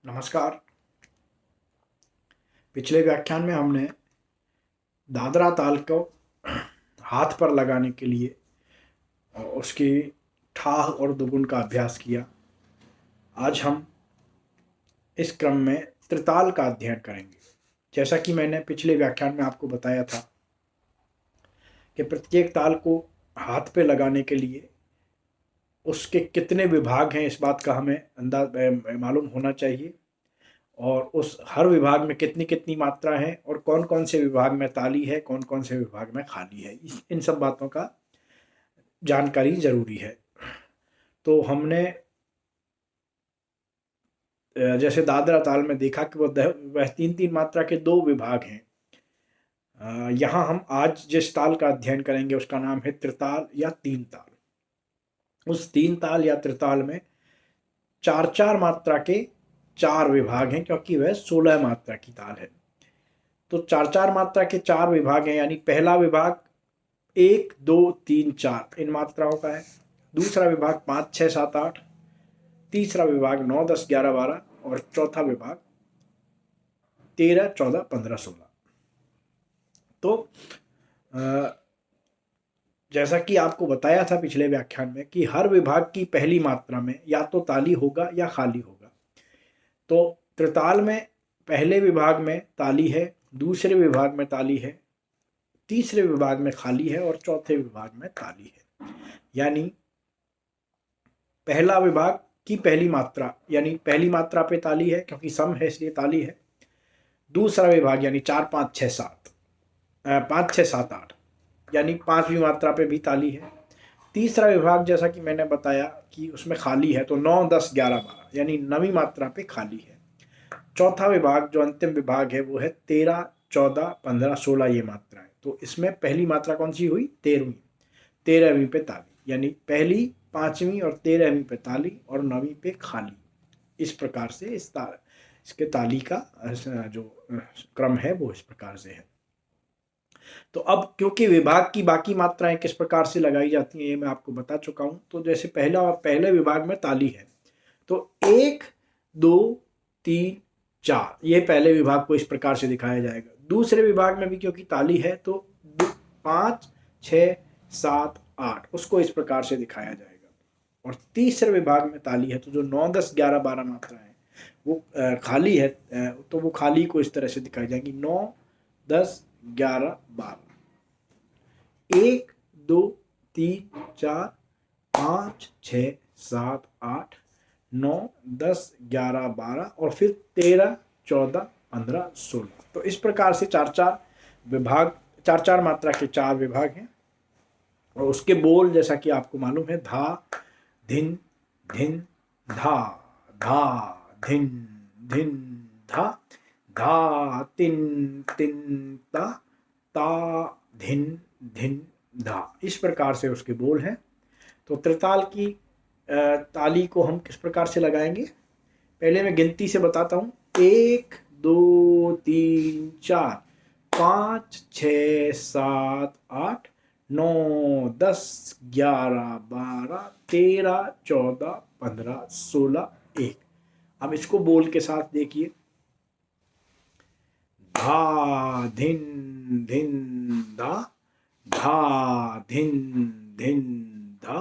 नमस्कार। पिछले व्याख्यान में हमने दादरा ताल को हाथ पर लगाने के लिए और उसकी ठाह और दुगुन का अभ्यास किया। आज हम इस क्रम में त्रिताल का अध्ययन करेंगे। जैसा कि मैंने पिछले व्याख्यान में आपको बताया था कि प्रत्येक ताल को हाथ पे लगाने के लिए उसके कितने विभाग हैं, इस बात का हमें अंदाज मालूम होना चाहिए, और उस हर विभाग में कितनी कितनी मात्रा है और कौन कौन से विभाग में ताली है, कौन कौन से विभाग में खाली है। इन सब बातों का जानकारी ज़रूरी है। तो हमने जैसे दादरा ताल में देखा कि वह तीन तीन मात्रा के दो विभाग हैं। यहाँ हम आज जिस ताल का अध्ययन करेंगे उसका नाम है त्रिताल या तीन ताल। उस तीन ताल या त्रिताल में चार चार मात्रा के चार विभाग हैं, क्योंकि वह 16 मात्रा की ताल है। तो चार चार मात्रा के चार विभाग हैं, यानी पहला विभाग 1 2 3 4 इन मात्राओं का है। दूसरा विभाग 5 6 7 8, तीसरा विभाग 9 10 11 12 और चौथा विभाग 13 14 15 16। तो जैसा कि आपको बताया था पिछले व्याख्यान में कि हर विभाग की पहली मात्रा में या तो ताली होगा या खाली होगा। तो त्रिताल में पहले विभाग में ताली है, दूसरे विभाग में ताली है, तीसरे विभाग में खाली है और चौथे विभाग में ताली है। यानी पहला विभाग की पहली मात्रा, यानी पहली मात्रा पे ताली है क्योंकि सम है इसलिए ताली है। दूसरा विभाग यानी 4 5 6 7 5 6 7 8 यानी पांचवी मात्रा पे भी ताली है। तीसरा विभाग जैसा कि मैंने बताया कि उसमें खाली है, तो 9 10 11 12 यानी नवीं मात्रा पे खाली है। चौथा विभाग जो अंतिम विभाग है वो है 13 14 15 16 ये मात्रा है। तो इसमें पहली मात्रा कौन सी हुई? 13वीं। 13वीं पे ताली, यानी पहली, पांचवी और 13वीं पे ताली और 9वीं पे खाली। इस प्रकार से इसके ताली का जो क्रम है वो इस प्रकार से है। तो अब क्योंकि विभाग की बाकी मात्राएं किस प्रकार से लगाई जाती हैं ये मैं आपको बता चुका हूं। तो जैसे पहले विभाग में ताली है, तो 1 2 3 4 ये पहले विभाग को इस प्रकार से दिखाया जाएगा। दूसरे विभाग में भी क्योंकि ताली है तो 5 6 7 8 उसको इस प्रकार से दिखाया जाएगा। और तीसरे विभाग में ताली है तो जो 9 10 11 12 मात्रा है वो खाली है, तो वो खाली को इस तरह से दिखाई जाएगी। 9 10 11 12 1 2 3 4 5 6 7 8 9 10 11 12 और फिर 13 14 15 16। तो इस प्रकार से चार चार मात्रा के चार विभाग हैं। और उसके बोल जैसा कि आपको मालूम है, धा धिन धिन धा, धा धिन धिन धा, धा तिन तिन ता, ता धिन धिन धा। इस प्रकार से उसके बोल हैं। तो त्रिताल की ताली को हम किस प्रकार से लगाएंगे, पहले मैं गिनती से बताता हूँ। 1 2 3 4 5 6 7 8 9 10 11 12 13 14 15 16 1। अब इसको बोल के साथ देखिए, धा धिन धिन धा, धा धिन धिन धा,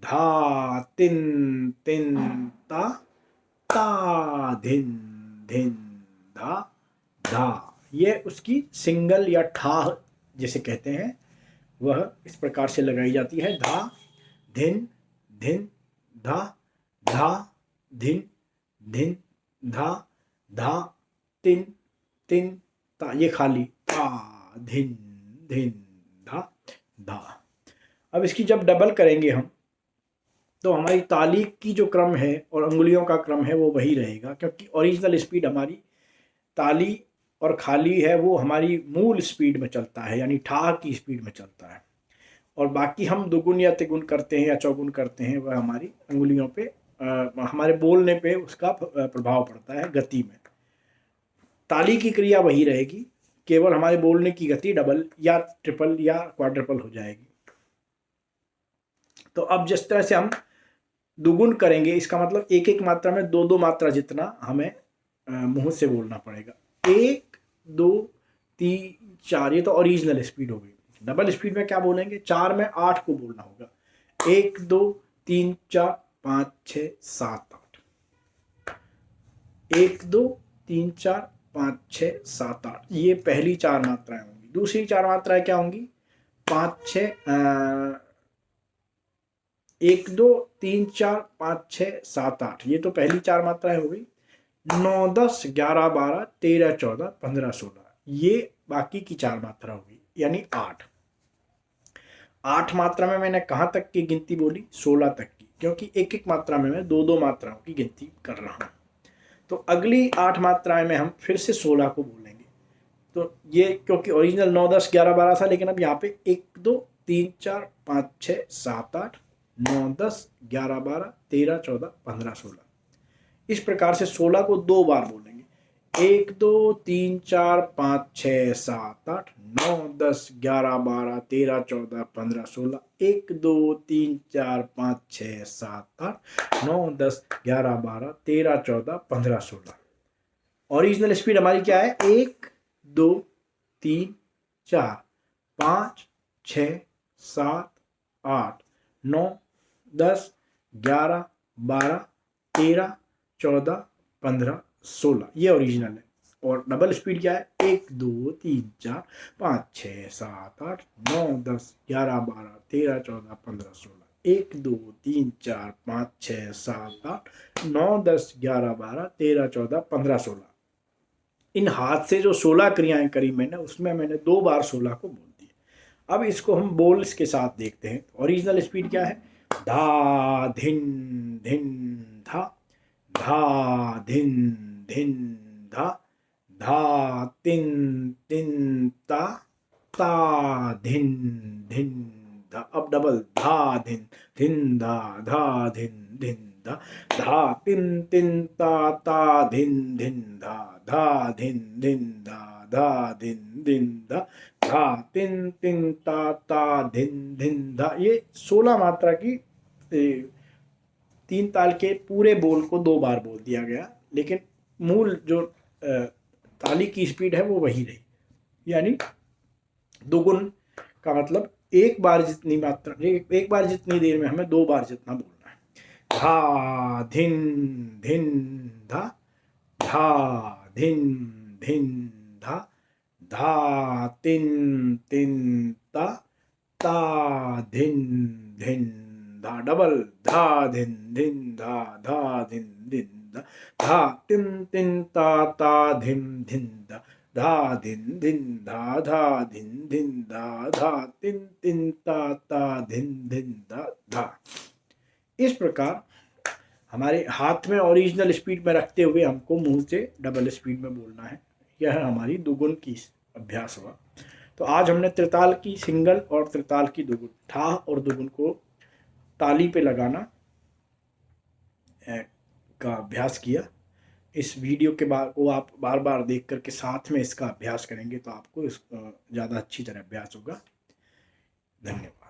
धा तिन तिन ता, ता धिन धिन धा, धा। ये उसकी सिंगल या ठाह जिसे कहते हैं वह इस प्रकार से लगाई जाती है। धा धिन धिन धा, धा धिन धिन धा, धा तिन तिन ता, ये खाली ता धिन धिन धा धा। अब इसकी जब डबल करेंगे हम तो हमारी ताली की जो क्रम है और अंगुलियों का क्रम है वो वही रहेगा, क्योंकि ओरिजिनल स्पीड हमारी ताली और खाली है वो हमारी मूल स्पीड में चलता है, यानी ठाह की स्पीड में चलता है। और बाकी हम दुगुन या तिगुन करते हैं या चौगुन करते हैं वह हमारी अंगुलियों पे हमारे बोलने पे उसका प्रभाव पड़ता है गति में। ताली की क्रिया वही रहेगी, केवल हमारे बोलने की गति डबल या ट्रिपल या क्वाड्रपल हो जाएगी। तो अब जिस तरह से हम दुगुन करेंगे, इसका मतलब एक एक मात्रा में दो दो मात्रा जितना हमें मुंह से बोलना पड़ेगा। 1 2 3 4, ये तो ओरिजिनल स्पीड हो गई। डबल स्पीड में क्या बोलेंगे, 4 में 8 को बोलना होगा। 1 2 3 4 5 6 7 8, 1 2 3 4 5 6 7 8, ये पहली 4 मात्राएं होंगी। दूसरी 4 मात्राएं क्या होंगी, 5 6 1 2 3 4 5 6 7 8, ये तो पहली 4 मात्राएं हो गई। 9 10 11 12 13 14 15 16, ये बाकी की 4 मात्रा होगी, यानी 8। 8 मात्रा में मैंने कहाँ तक की गिनती बोली, 16 तक की, क्योंकि एक एक मात्रा में मैं दो दो मात्राओं की गिनती कर रहा हूँ। तो अगली 8 मात्राएं में हम फिर से 16 को बोलेंगे। तो ये क्योंकि ओरिजिनल 9 10 11 12 था, लेकिन अब यहाँ पे 1 2 3 4 5 6 7 8 9 10 11 12 13 14 15 16, इस प्रकार से 16 को 2 बार बोलेंगे। 1 2 3 4 5 6 7 8 9 10 11 12 13 14 15 16, 1 2 3 4 5 6 7 8 9 10 11 12 13 14 15 16। ओरिजिनल स्पीड हमारी क्या है, 1 2 3 4 5 6 7 8 9 10 11 12 13 14 15 16, ये ओरिजिनल है। और डबल स्पीड क्या है, 1 2 3 4 5 6 7 8 9 10 11 12 13 14 15 16, 1 2 3 4 5 6 7 8 9 10 11 12 13 14 15 16। इन हाथ से जो 16 क्रियाएं करी मैंने, उसमें मैंने 2 बार 16 को बोल दिया। अब इसको हम बोल्स के साथ देखते हैं। ओरिजिनल स्पीड क्या है, धा धिन धिन धा, धा धिन धिन धा, धा तिन तिन ता, ता धिन धिन धा। अब डबल, धा धिन धिन धा, धा धिन धिन धा, धा तिन तिन ता धिन धिन धा, धा धिन धिन धा, धा धिन धिन धा, धा तिन तिन ता धिन धिन धा। ये 16 मात्रा की 3 ताल के पूरे बोल को 2 बार बोल दिया गया, लेकिन मूल जो ताली की स्पीड है वो वही रही, यानी दोगुन का मतलब एक बार जितनी मात्रा, एक बार जितनी देर में हमें 2 बार जितना बोलना है। धा धिन धिन धा, धा धिन धिन धा, धा तिन तिन ता, ता धिन धिन धा। डबल, धा धिन धिन धा, धा धिन धिन धा, धा तिन तिन ता धिन धिन धा, धा धिन धिन धा, धा धिन धिन धा, धा तिन तिन ता धिन धिन धा, धा। इस प्रकार हमारे हाथ में ओरिजिनल स्पीड में रखते हुए हमको मुंह से डबल स्पीड में बोलना है। यह हमारी दुगुन की अभ्यास हुआ। तो आज हमने त्रिताल की सिंगल और त्रिताल की दुगुन, ठा और दुगुन को ताली पे लगाना का अभ्यास किया। इस वीडियो के बाद को आप बार बार देख करके साथ में इसका अभ्यास करेंगे तो आपको ज़्यादा अच्छी तरह अभ्यास होगा। धन्यवाद।